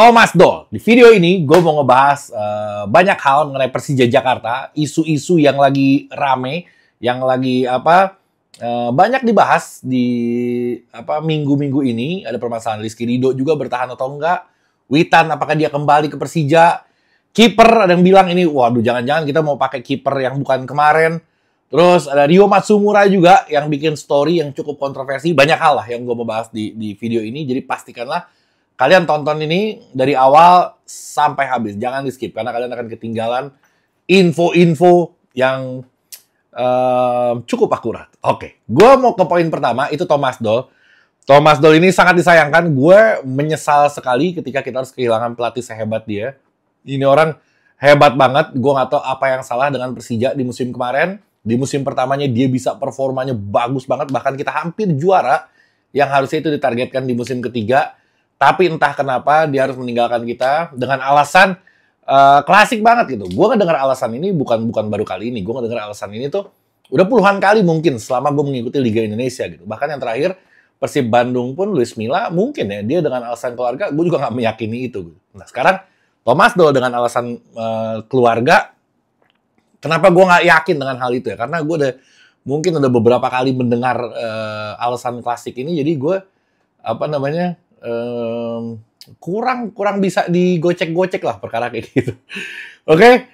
Thomas Doll. Di video ini gue mau ngebahas banyak hal mengenai Persija Jakarta, isu-isu yang lagi rame, yang lagi banyak dibahas di minggu-minggu ini. Ada permasalahan Rizky Ridho juga bertahan atau enggak, Witan apakah dia kembali ke Persija, kiper ada yang bilang ini, waduh jangan-jangan kita mau pakai kiper yang bukan kemarin. Terus ada Ryo Matsumura juga yang bikin story yang cukup kontroversi. Banyak hal lah yang gue mau bahas di video ini. Jadi pastikanlah kalian tonton ini dari awal sampai habis. Jangan di skip karena kalian akan ketinggalan info-info yang cukup akurat. Oke, gue mau ke poin pertama, itu Thomas Doll. Thomas Doll ini sangat disayangkan. Gue menyesal sekali ketika kita harus kehilangan pelatih sehebat dia. Ini orang hebat banget. Gue nggak tahu apa yang salah dengan Persija di musim kemarin. Di musim pertamanya dia bisa performanya bagus banget. Bahkan kita hampir juara yang harusnya itu ditargetkan di musim ketiga. Tapi entah kenapa dia harus meninggalkan kita dengan alasan klasik banget gitu. Gue ngedengar alasan ini bukan baru kali ini. Gue ngedengar alasan ini tuh udah puluhan kali mungkin selama gue mengikuti Liga Indonesia gitu. Bahkan yang terakhir Persib Bandung pun Luis Milla mungkin ya dia dengan alasan keluarga. Gue juga nggak meyakini itu. Nah sekarang Thomas Doll dengan alasan keluarga. Kenapa gue nggak yakin dengan hal itu ya? Karena gue mungkin udah beberapa kali mendengar alasan klasik ini. Jadi gue kurang bisa digocek-gocek lah perkara kayak gitu. Oke.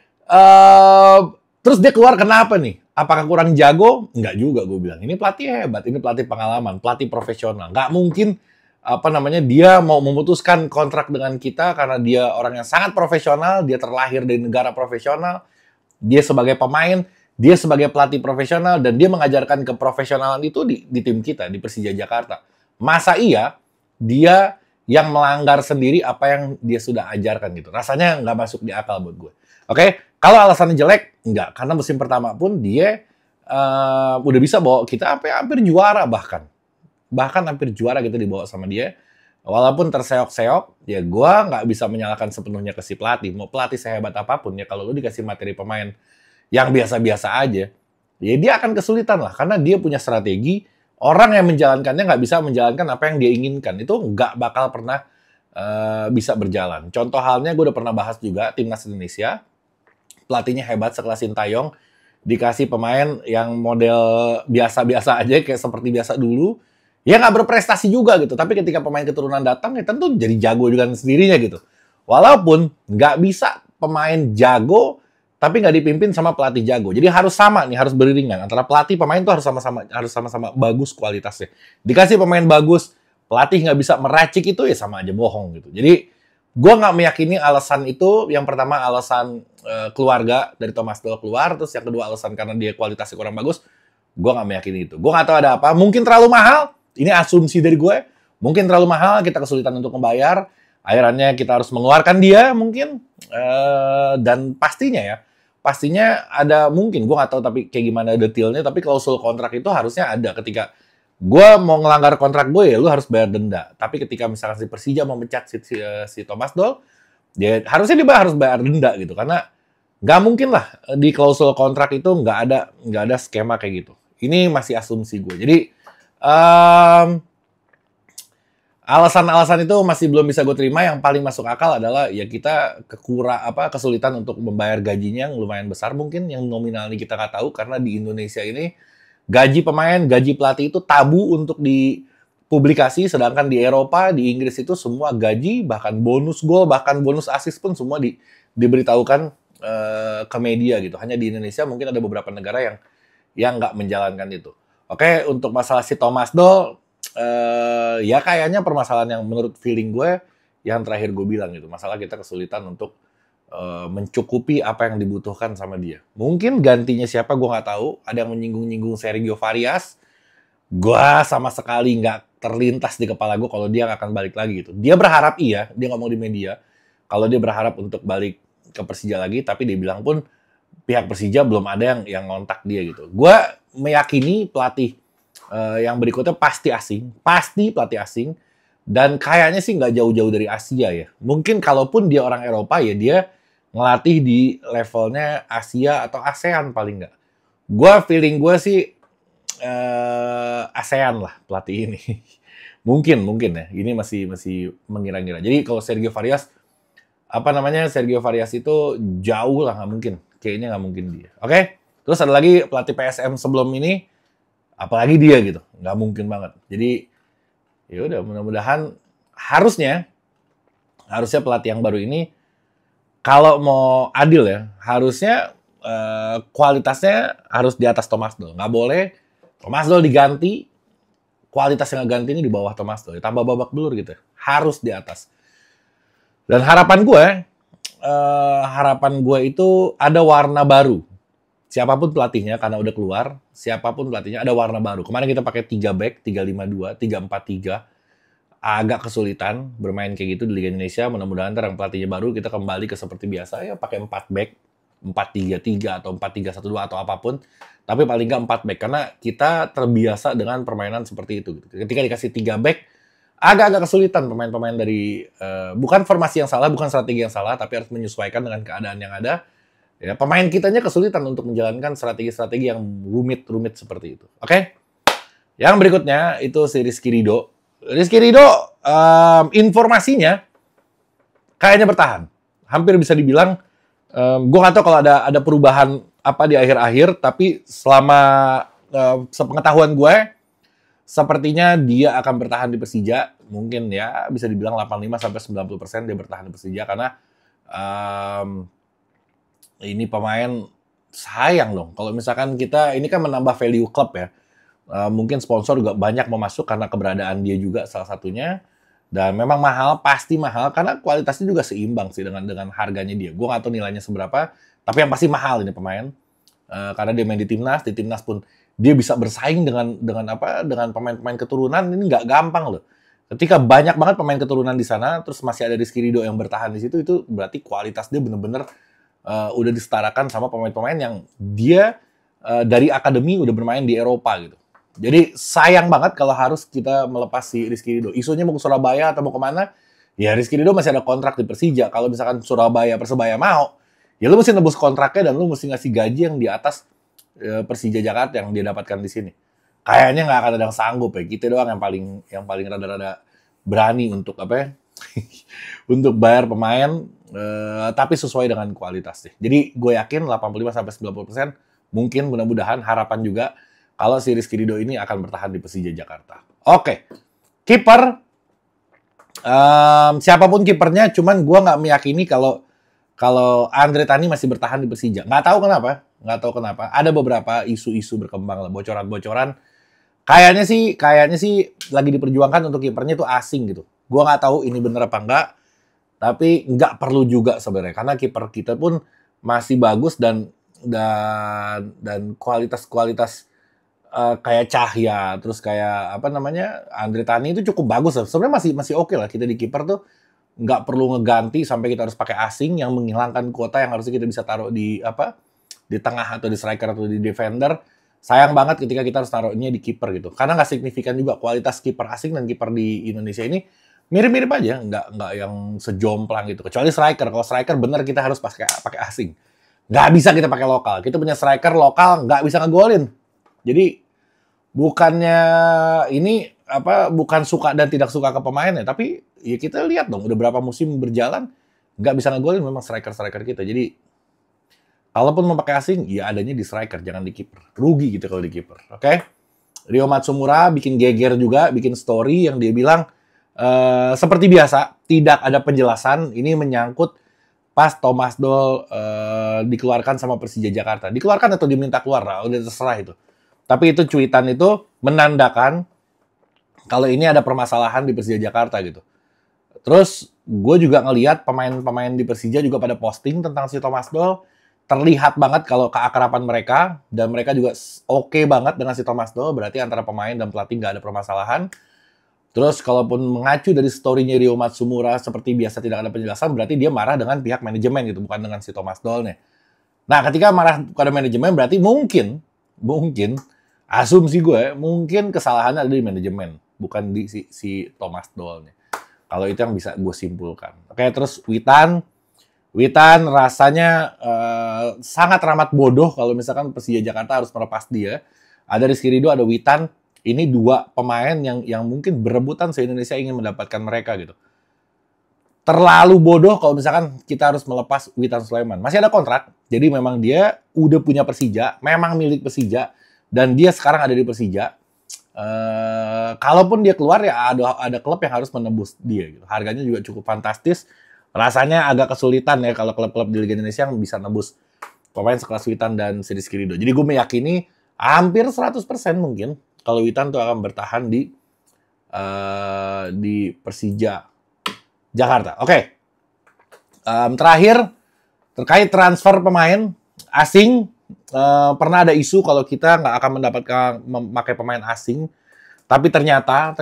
Terus dia keluar kenapa nih? Apakah kurang jago? Enggak juga gue bilang. Ini pelatih hebat, ini pelatih pengalaman, pelatih profesional. Nggak mungkin dia mau memutuskan kontrak dengan kita karena dia orang yang sangat profesional, dia terlahir dari negara profesional, dia sebagai pemain, dia sebagai pelatih profesional, dan dia mengajarkan keprofesionalan itu di tim kita, di Persija Jakarta. Masa iya dia yang melanggar sendiri apa yang dia sudah ajarkan gitu. Rasanya nggak masuk di akal buat gue. Oke, kalau alasannya jelek, enggak. Karena musim pertama pun dia udah bisa bawa kita hampir juara bahkan. Bahkan hampir juara gitu dibawa sama dia. Walaupun terseok-seok, ya gue nggak bisa menyalahkan sepenuhnya ke si pelatih. Mau pelatih sehebat apapun, ya kalau lu dikasih materi pemain yang biasa-biasa aja, ya dia akan kesulitan lah. Karena dia punya strategi, orang yang menjalankannya nggak bisa menjalankan apa yang dia inginkan. Itu nggak bakal pernah bisa berjalan. Contoh halnya gue udah pernah bahas juga, Timnas Indonesia, pelatihnya hebat sekelas Sintayong, dikasih pemain yang model biasa-biasa aja, kayak seperti biasa dulu, ya nggak berprestasi juga gitu. Tapi ketika pemain keturunan datang, ya tentu jadi jago dengan sendirinya gitu. Walaupun nggak bisa pemain jago, tapi nggak dipimpin sama pelatih jago. Jadi harus sama nih, harus beriringan. Antara pelatih pemain tuh harus sama-sama bagus kualitasnya. Dikasih pemain bagus, pelatih nggak bisa meracik itu ya sama aja bohong gitu. Jadi gue nggak meyakini alasan itu. Yang pertama alasan keluarga dari Thomas Doll keluar. Terus yang kedua alasan karena dia kualitasnya kurang bagus. Gue nggak meyakini itu. Gue nggak tahu ada apa. Mungkin terlalu mahal. Ini asumsi dari gue. Mungkin terlalu mahal, kita kesulitan untuk membayar. Akhirnya kita harus mengeluarkan dia mungkin. Dan pastinya ada mungkin. Gue nggak tahu tapi kayak gimana detailnya. Tapi klausul kontrak itu harusnya ada. Ketika gue mau ngelanggar kontrak gue ya lu harus bayar denda. Tapi ketika misalkan si Persija mau mencat si Thomas Doll, dia harusnya dia harus bayar denda gitu. Karena nggak mungkin lah di klausul kontrak itu nggak ada skema kayak gitu. Ini masih asumsi gue. Jadi alasan-alasan itu masih belum bisa gue terima. Yang paling masuk akal adalah ya kita kesulitan untuk membayar gajinya yang lumayan besar mungkin, yang nominalnya kita nggak tahu karena di Indonesia ini gaji pemain, gaji pelatih itu tabu untuk dipublikasi, sedangkan di Eropa, di Inggris itu semua gaji, bahkan bonus gol, bahkan bonus assist pun semua diberitahukan ke media gitu. Hanya di Indonesia mungkin ada beberapa negara yang nggak menjalankan itu. Oke, untuk masalah si Thomas Doll, ya kayaknya permasalahan yang menurut feeling gue, yang terakhir gue bilang gitu, masalah kita kesulitan untuk mencukupi apa yang dibutuhkan sama dia. Mungkin gantinya siapa gue nggak tahu. Ada yang menyinggung-nyinggung Sergio Varias. Gue sama sekali nggak terlintas di kepala gue kalau dia nggak akan balik lagi gitu. Dia berharap iya, dia ngomong di media kalau dia berharap untuk balik ke Persija lagi, tapi dia bilang pun pihak Persija belum ada yang ngontak dia gitu. Gue meyakini pelatih yang berikutnya pasti pelatih asing, dan kayaknya sih nggak jauh-jauh dari Asia ya. Mungkin kalaupun dia orang Eropa ya dia ngelatih di levelnya Asia atau ASEAN paling nggak. Feeling gue sih ASEAN lah pelatih ini. Mungkin ya. Ini masih mengira-ngira. Jadi kalau Sergio Varias, Sergio Varias itu jauh lah, nggak mungkin. Kayaknya nggak mungkin dia. Oke? Terus ada lagi pelatih PSM sebelum ini, apalagi dia gitu. Nggak mungkin banget. Jadi, ya udah, mudah-mudahan harusnya pelatih yang baru ini, kalau mau adil ya, harusnya kualitasnya harus di atas Thomas Doll. Nggak boleh Thomas Doll diganti, kualitas yang ganti ini di bawah Thomas Doll. Tambah babak belur gitu. Harus di atas. Dan harapan gue itu ada warna baru. Siapapun pelatihnya, karena udah keluar, siapapun pelatihnya ada warna baru. Kemarin kita pakai 3 back, 3-5-2, 3-4-3. Agak kesulitan bermain kayak gitu di Liga Indonesia. Mudah-mudahan ntar yang pelatihnya baru kita kembali ke seperti biasa ya, pakai 4 back, 4-3-3 atau 4-3-1-2 atau apapun. Tapi paling nggak 4 back karena kita terbiasa dengan permainan seperti itu. Ketika dikasih 3 back, agak-agak kesulitan pemain-pemain dari bukan formasi yang salah, bukan strategi yang salah, tapi harus menyesuaikan dengan keadaan yang ada. Ya, pemain kitanya kesulitan untuk menjalankan strategi-strategi yang rumit-rumit seperti itu. Oke? Yang berikutnya itu si Rizky Ridho. Rizky Ridho informasinya kayaknya bertahan. Hampir bisa dibilang, gue nggak tahu kalau ada perubahan apa di akhir-akhir, tapi selama sepengetahuan gue, sepertinya dia akan bertahan di Persija. Mungkin ya bisa dibilang 85-90% dia bertahan di Persija karena ini pemain sayang dong. Kalau misalkan kita, ini kan menambah value klub ya. Mungkin sponsor juga banyak mau masuk karena keberadaan dia juga salah satunya. Dan memang mahal, pasti mahal karena kualitasnya juga seimbang sih dengan harganya dia. Gue nggak tahu nilainya seberapa, tapi yang pasti mahal ini pemain. Karena dia main di timnas pun dia bisa bersaing dengan pemain-pemain keturunan. Ini nggak gampang loh. Ketika banyak banget pemain keturunan di sana, terus masih ada Rizky Ridho yang bertahan di situ, itu berarti kualitas dia bener-bener udah disetarakan sama pemain-pemain yang dia dari akademi udah bermain di Eropa gitu. Jadi sayang banget kalau harus kita melepas si Rizky Ridho. Isunya mau ke Surabaya atau mau kemana, ya Rizky Ridho masih ada kontrak di Persija. Kalau misalkan Persebaya mau, ya lu mesti nebus kontraknya dan lu mesti ngasih gaji yang di atas Persija Jakarta yang dia dapatkan di sini. Kayaknya nggak akan ada yang sanggup ya. Kita doang yang paling rada-rada berani untuk untuk bayar pemain, tapi sesuai dengan kualitas deh. Jadi gue yakin 85-90% mungkin mudah-mudahan harapan juga kalau si Rizky Ridho ini akan bertahan di Persija Jakarta. Oke, kiper, siapapun kipernya, cuman gue nggak meyakini kalau Andre Tani masih bertahan di Persija. Nggak tahu kenapa. Ada beberapa isu-isu berkembang lah, bocoran-bocoran. Kayaknya sih lagi diperjuangkan untuk kipernya itu asing gitu. Gue nggak tahu ini bener apa enggak, tapi nggak perlu juga sebenarnya karena kiper kita pun masih bagus dan kualitas kayak Cahya, terus kayak Andre Tani itu cukup bagus. Sebenarnya masih oke lah kita di kiper tuh nggak perlu ngeganti sampai kita harus pakai asing yang menghilangkan kuota yang harusnya kita bisa taruh di tengah atau di striker atau di defender. Sayang banget ketika kita harus taruhnya di kiper gitu. Karena nggak signifikan juga kualitas kiper asing dan kiper di Indonesia ini mirip-mirip aja, nggak yang sejomplang gitu. Kecuali striker. Kalau striker bener kita harus pakai asing. Nggak bisa kita pakai lokal. Kita punya striker lokal nggak bisa ngegolin. Jadi bukannya ini bukan suka dan tidak suka ke pemainnya, tapi ya kita lihat dong udah berapa musim berjalan nggak bisa ngegolin memang striker kita. Jadi kalaupun mau pakai asing, ya adanya di striker, jangan di kiper. Rugi gitu kalau di kiper. Oke? Ryo Matsumura bikin geger juga, bikin story yang dia bilang seperti biasa tidak ada penjelasan. Ini menyangkut pas Thomas Doll dikeluarkan sama Persija Jakarta. Dikeluarkan atau diminta keluar, lah, udah terserah itu. Tapi itu cuitan itu menandakan kalau ini ada permasalahan di Persija Jakarta gitu. Terus gue juga ngelihat pemain-pemain di Persija juga pada posting tentang si Thomas Doll. Terlihat banget kalau keakraban mereka dan mereka juga oke banget dengan si Thomas Doll. Berarti antara pemain dan pelatih nggak ada permasalahan. Terus kalaupun mengacu dari story-nya Ryo Matsumura seperti biasa tidak ada penjelasan, berarti dia marah dengan pihak manajemen gitu, bukan dengan si Thomas Doll-nya. Nah, ketika marah pada manajemen berarti mungkin asumsi gue mungkin kesalahannya ada di manajemen, bukan di si Thomas Doll-nya. Kalau itu yang bisa gue simpulkan. Oke, terus Witan rasanya sangat ramah bodoh kalau misalkan Persija Jakarta harus melepas dia. Ada Rizky Ridho, ada Witan. Ini dua pemain yang mungkin berebutan se-Indonesia ingin mendapatkan mereka gitu. Terlalu bodoh kalau misalkan kita harus melepas Witan Sulaiman. Masih ada kontrak, jadi memang dia udah punya Persija, memang milik Persija, dan dia sekarang ada di Persija. Kalaupun dia keluar ya ada klub yang harus menebus dia gitu. Harganya juga cukup fantastis. Rasanya agak kesulitan ya kalau klub-klub di Liga Indonesia yang bisa nebus pemain sekelas Witan dan Rizky Ridho. Jadi gue meyakini hampir 100% mungkin kalau Witan tuh akan bertahan di Persija Jakarta. Oke. Terakhir terkait transfer pemain asing, pernah ada isu kalau kita nggak akan memakai pemain asing, tapi ternyata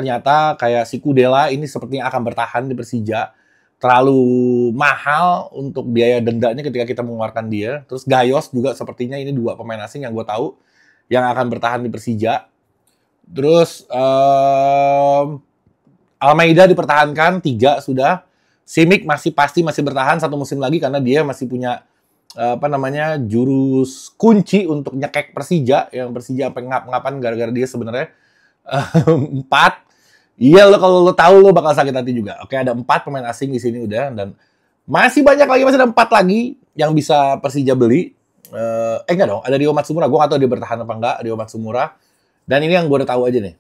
kayak si Kudela ini sepertinya akan bertahan di Persija. Terlalu mahal untuk biaya dendanya ketika kita mengeluarkan dia. Terus Gayos juga sepertinya ini dua pemain asing yang gue tahu yang akan bertahan di Persija. Terus Almeida dipertahankan 3 sudah. Simic masih bertahan 1 musim lagi karena dia masih punya jurus kunci untuk nyekek Persija, yang Persija ngap-ngapan gara-gara dia sebenarnya 4. Iya, kalau lo tahu lo bakal sakit hati juga. Oke, ada 4 pemain asing di sini udah, dan masih banyak lagi, masih ada 4 lagi yang bisa Persija beli. Enggak dong, ada Rio Matsumura. Gue nggak tahu dia bertahan apa enggak, Rio Matsumura. Dan ini yang gue udah tahu aja nih.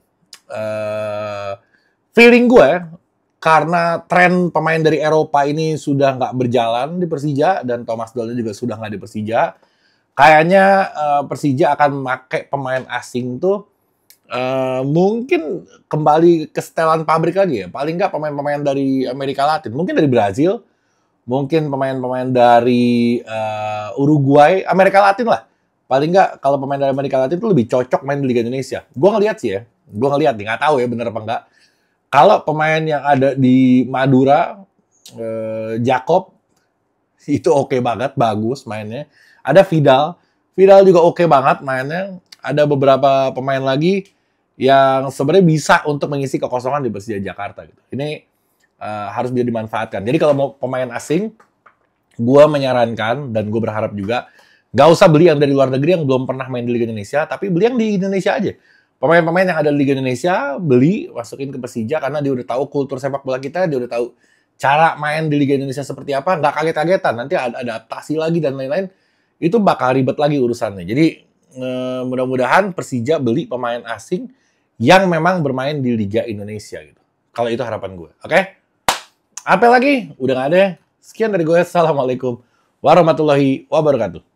Feeling gue, karena tren pemain dari Eropa ini sudah nggak berjalan di Persija, dan Thomas Doll juga sudah nggak di Persija, kayaknya Persija akan pakai pemain asing tuh mungkin kembali ke setelan pabrik lagi ya. Paling nggak pemain-pemain dari Amerika Latin, mungkin dari Brazil, mungkin pemain-pemain dari Uruguay, Amerika Latin lah. Paling nggak kalau pemain dari Amerika Latin itu lebih cocok main di Liga Indonesia. Gue ngeliat sih ya, nggak tahu ya bener apa enggak. Kalau pemain yang ada di Madura, Jakob, itu oke banget, bagus mainnya. Ada Vidal juga oke banget mainnya. Ada beberapa pemain lagi yang sebenarnya bisa untuk mengisi kekosongan di Persija Jakarta gitu. Ini harus bisa dimanfaatkan. Jadi kalau mau pemain asing, gue menyarankan dan gue berharap juga nggak usah beli yang dari luar negeri yang belum pernah main di Liga Indonesia, tapi beli yang di Indonesia aja. Pemain-pemain yang ada di Liga Indonesia, beli, masukin ke Persija karena dia udah tahu kultur sepak bola kita, dia udah tahu cara main di Liga Indonesia seperti apa, nggak kaget-kagetan. Nanti ada adaptasi lagi dan lain-lain, itu bakal ribet lagi urusannya. Jadi mudah-mudahan Persija beli pemain asing yang memang bermain di Liga Indonesia gitu. Kalau itu harapan gue. Oke? Apa lagi? Udah nggak ada. Sekian dari gue. Assalamualaikum warahmatullahi wabarakatuh.